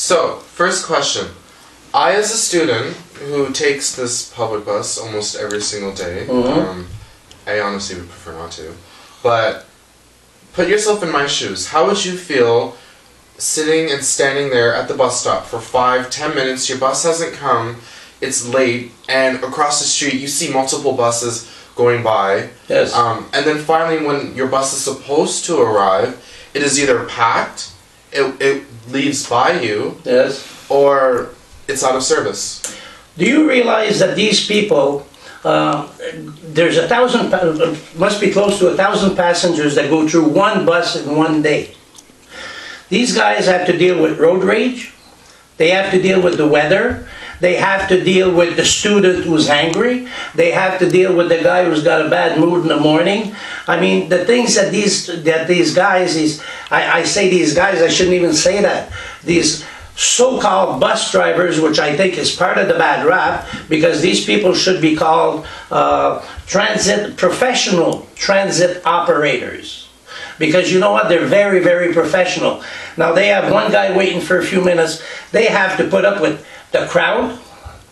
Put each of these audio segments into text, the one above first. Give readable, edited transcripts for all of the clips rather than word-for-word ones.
So, first question. I, as a student who takes this public bus almost every single day, I honestly would prefer not to, but put yourself in my shoes. How would you feel sitting and standing there at the bus stop for 5-10 minutes, your bus hasn't come, it's late, and across the street you see multiple buses going by. Yes. And then finally when your bus is supposed to arrive, it is either packed, it leaves by you, Yes. or it's out of service. Do you realize that these people, there's must be close to 1,000 passengers that go through one bus in one day? These guys have to deal with road rage, they have to deal with the weather, they have to deal with the student who's angry, they have to deal with the guy who's got a bad mood in the morning. I mean, the things that these guys, I say these guys, I shouldn't even say that. These so-called bus drivers, which I think is part of the bad rap, because these people should be called professional transit operators. Because you know what, they're very, very professional. Now they have one guy waiting for a few minutes, they have to put up with the crowd,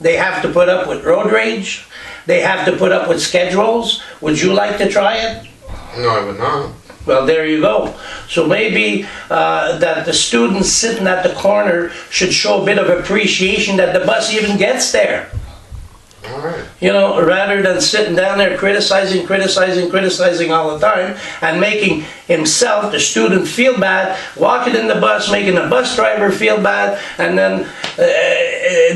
they have to put up with road rage, they have to put up with schedules. Would you like to try it? No, I would not. Well, there you go. So maybe that the students sitting at the corner should show a bit of appreciation that the bus even gets there. All right. You know, rather than sitting down there criticizing all the time and making himself, the student, feel bad, walking in the bus, making the bus driver feel bad, and then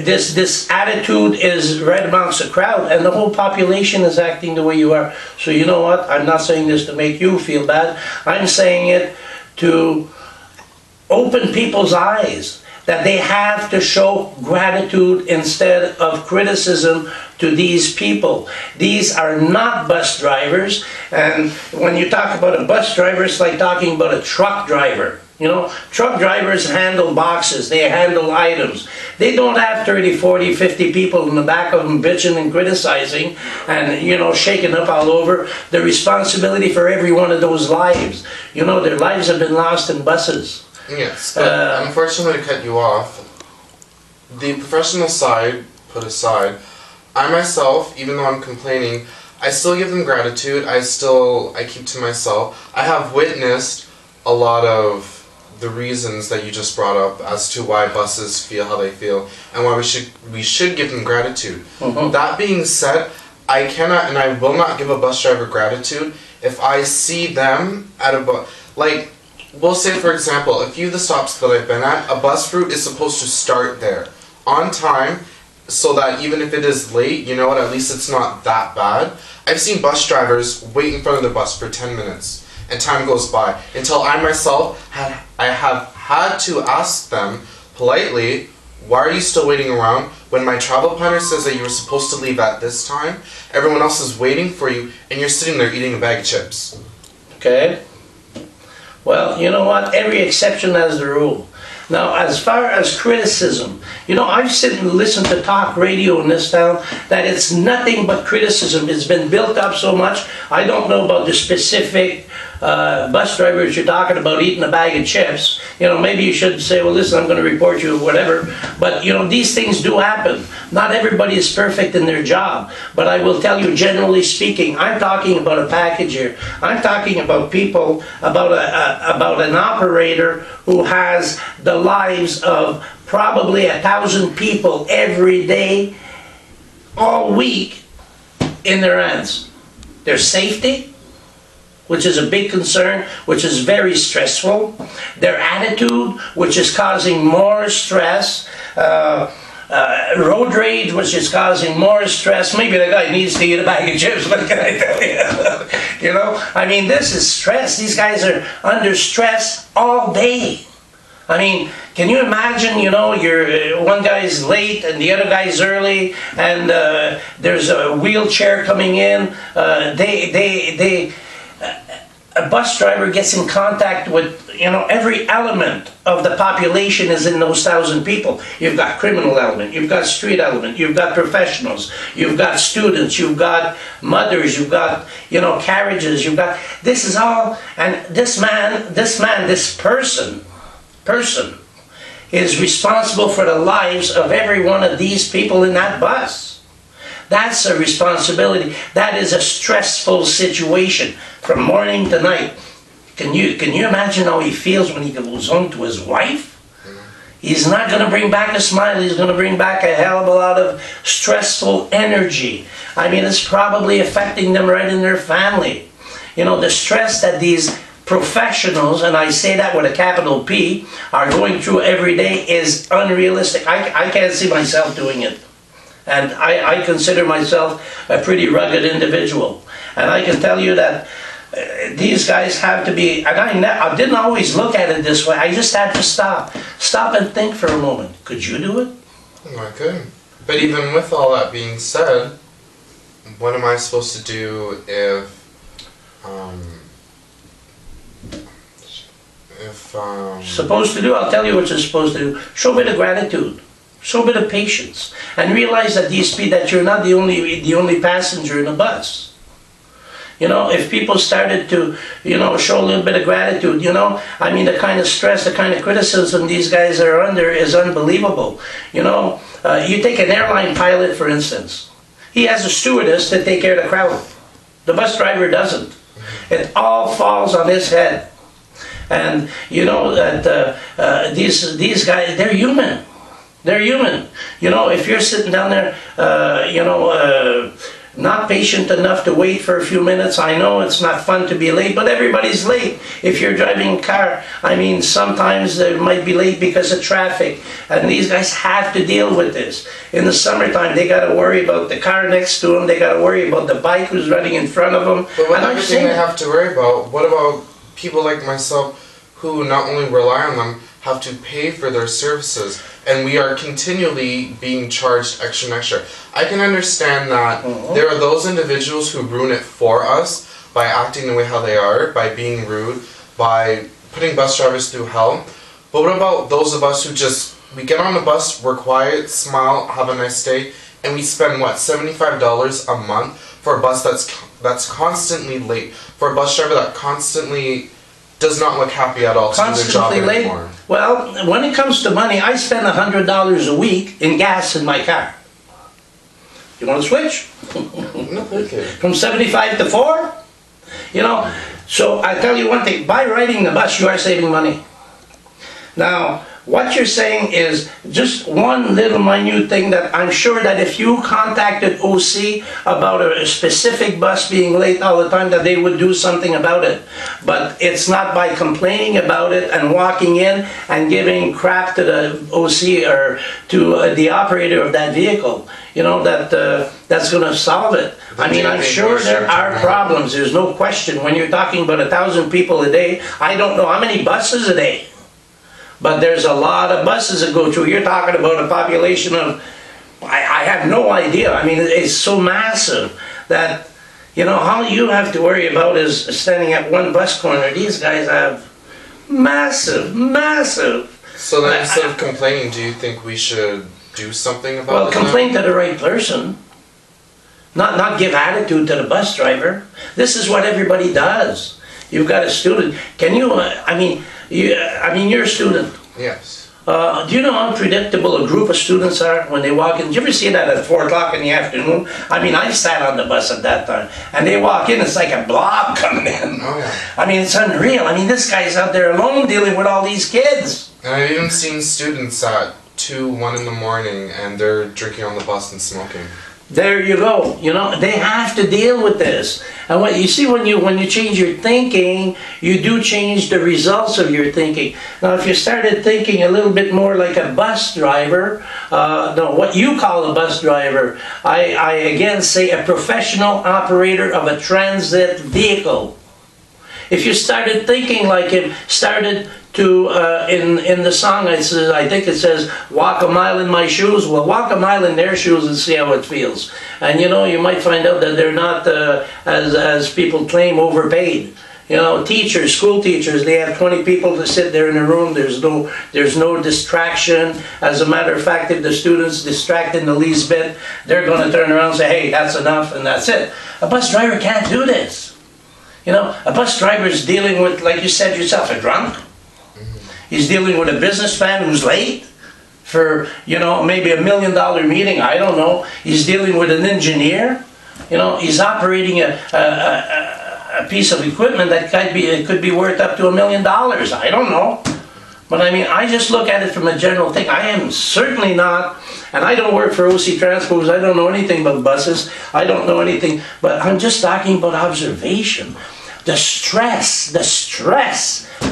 this attitude is right amongst the crowd, and the whole population is acting the way you are. So you know what? I'm not saying this to make you feel bad. I'm saying it to open people's eyes, that they have to show gratitude instead of criticism to these people. These are not bus drivers, and when you talk about a bus driver, it's like talking about a truck driver. You know, truck drivers handle boxes, they handle items. They don't have 30, 40, 50 people in the back of them bitching and criticizing and, you know, shaking up all over. The responsibility for every one of those lives. You know, their lives have been lost in buses. Yes, but unfortunately to cut you off, the professional side put aside, I myself, even though I'm complaining, I still give them gratitude, I keep to myself. I have witnessed a lot of the reasons that you just brought up as to why buses feel how they feel and why we should give them gratitude. That being said, I cannot and I will not give a bus driver gratitude if I see them at a bus. Like, we'll say for example, a few of the stops that I've been at, a bus route is supposed to start there on time so that even if it is late, you know what, at least it's not that bad. I've seen bus drivers wait in front of the bus for 10 minutes and time goes by until I myself I have had to ask them politely, why are you still waiting around when my travel planner says that you were supposed to leave at this time? Everyone else is waiting for you and you're sitting there eating a bag of chips. Okay. Well, you know what? Every exception has the rule. Now, as far as criticism, you know, I've sit and listened to talk radio in this town that it's nothing but criticism. It's been built up so much. I don't know about the specific bus drivers you're talking about eating a bag of chips. You know, maybe you should say, well, listen, I'm going to report you or whatever. But, you know, these things do happen. Not everybody is perfect in their job. But I will tell you, generally speaking, I'm talking about a package here. I'm talking about people, about an operator who has the lives of probably 1,000 people every day, all week, in their hands. Their safety, which is a big concern, which is very stressful. Their attitude, which is causing more stress. Road rage, which is causing more stress. Maybe the guy needs to eat a bag of chips, what can I tell you? You know, I mean, this is stress. These guys are under stress all day. I mean, can you imagine, you know, one guy's late and the other guy's early and there's a wheelchair coming in. A bus driver gets in contact with, you know, every element of the population is in those 1,000 people. You've got criminal element, you've got street element, you've got professionals, you've got students, you've got mothers, you've got, you know, carriages, you've got, this is all, and this person is responsible for the lives of every one of these people in that bus. That's a responsibility. That is a stressful situation from morning to night. Can you imagine how he feels when he goes home to his wife? He's not going to bring back a smile. He's going to bring back a hell of a lot of stressful energy. I mean, it's probably affecting them right in their family. You know, the stress that these professionals, and I say that with a capital P, are going through every day is unrealistic. I can't see myself doing it. And I consider myself a pretty rugged individual. And I can tell you that these guys have to be, and I didn't always look at it this way. I just had to stop and think for a moment. Could you do it? I could. But even with all that being said, what am I supposed to do if supposed to do? I'll tell you what you're supposed to do. Show a bit of gratitude. Show a bit of patience. And realize that that you're not the only passenger in the bus. You know, if people started to, show a little bit of gratitude, I mean, the kind of stress, the kind of criticism these guys are under is unbelievable. You take an airline pilot, for instance. He has a stewardess to take care of the crowd. The bus driver doesn't. It all falls on his head. And you know that these guys, they're human. They're human. If you're sitting down there, not patient enough to wait for a few minutes. I know it's not fun to be late, but everybody's late. If you're driving a car, I mean, sometimes they might be late because of traffic. And these guys have to deal with this. In the summertime, they got to worry about the car next to them. They got to worry about the bike who's running in front of them. But with everything they have to worry about, what about people like myself who not only rely on them, have to pay for their services, and we are continually being charged extra and extra. I can understand that there are those individuals who ruin it for us by acting the way how they are, by being rude, by putting bus drivers through hell. But what about those of us who we get on a bus, we're quiet, smile, have a nice day, and we spend $75 a month for a bus that's constantly late, for a bus driver that constantly does not look happy at all to do their job anymore. Well, when it comes to money, I spend $100 a week in gas in my car. You want to switch? No, okay. From 75 to 4? So I tell you one thing, by riding the bus, you are saving money. Now, what you're saying is just one little minute thing that I'm sure that if you contacted OC about a specific bus being late all the time, that they would do something about it. But it's not by complaining about it and walking in and giving crap to the OC or to the operator of that vehicle, that's going to solve it. I mean, I'm sure there are problems. There's no question. When you're talking about 1,000 people a day, I don't know how many buses a day. But there's a lot of buses that go through. You're talking about a population of, I have no idea. I mean, it's so massive that, all you have to worry about is standing at one bus corner. These guys have massive. So then instead of complaining, do you think we should do something about it? Well, complain to the right person. Not give attitude to the bus driver. This is what everybody does. You've got a student. Can you, you're a student. Yes. Do you know how unpredictable a group of students are when they walk in? Did you ever see that at 4 o'clock in the afternoon? I mean, I sat on the bus at that time, and they walk in, it's like a blob coming in. Oh, yeah. I mean, it's unreal. I mean, this guy's out there alone dealing with all these kids. And I've even seen students at 2, 1 in the morning, and they're drinking on the bus and smoking. There you go. They have to deal with this. And what you see when you change your thinking, you do change the results of your thinking. Now, if you started thinking a little bit more like a bus driver, what you call a bus driver, I again say a professional operator of a transit vehicle. If you started thinking like him, started to, in the song, I think it says, walk a mile in my shoes. Well, walk a mile in their shoes and see how it feels. And you might find out that they're not, as people claim, overpaid. Teachers, school teachers, they have 20 people to sit there in a room. There's no distraction. As a matter of fact, if the student's distracted the least bit, they're going to turn around and say, hey, that's enough, and that's it. A bus driver can't do this. A bus driver is dealing with, like you said yourself, a drunk. He's dealing with a businessman who's late for, you know, maybe $1 million meeting, I don't know. He's dealing with an engineer, you know, he's operating a piece of equipment that could be worth up to $1 million, I don't know. But I mean, I just look at it from a general thing. I am certainly not, and I don't work for OC Transpos, I don't know anything about buses, I don't know anything, but I'm just talking about observation. The stress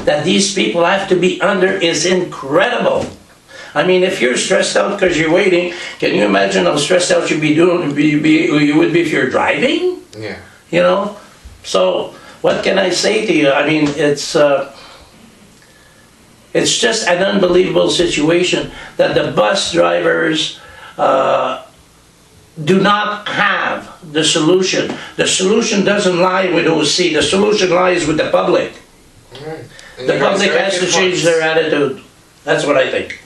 that these people have to be under is incredible. I mean, if you're stressed out because you're waiting, can you imagine how stressed out you would be if you're driving? Yeah. You know? So, what can I say to you? I mean, it's just an unbelievable situation that the bus drivers do not have the solution. The solution doesn't lie with OC. The solution lies with the public. Right. The public has to change their attitude. That's what I think.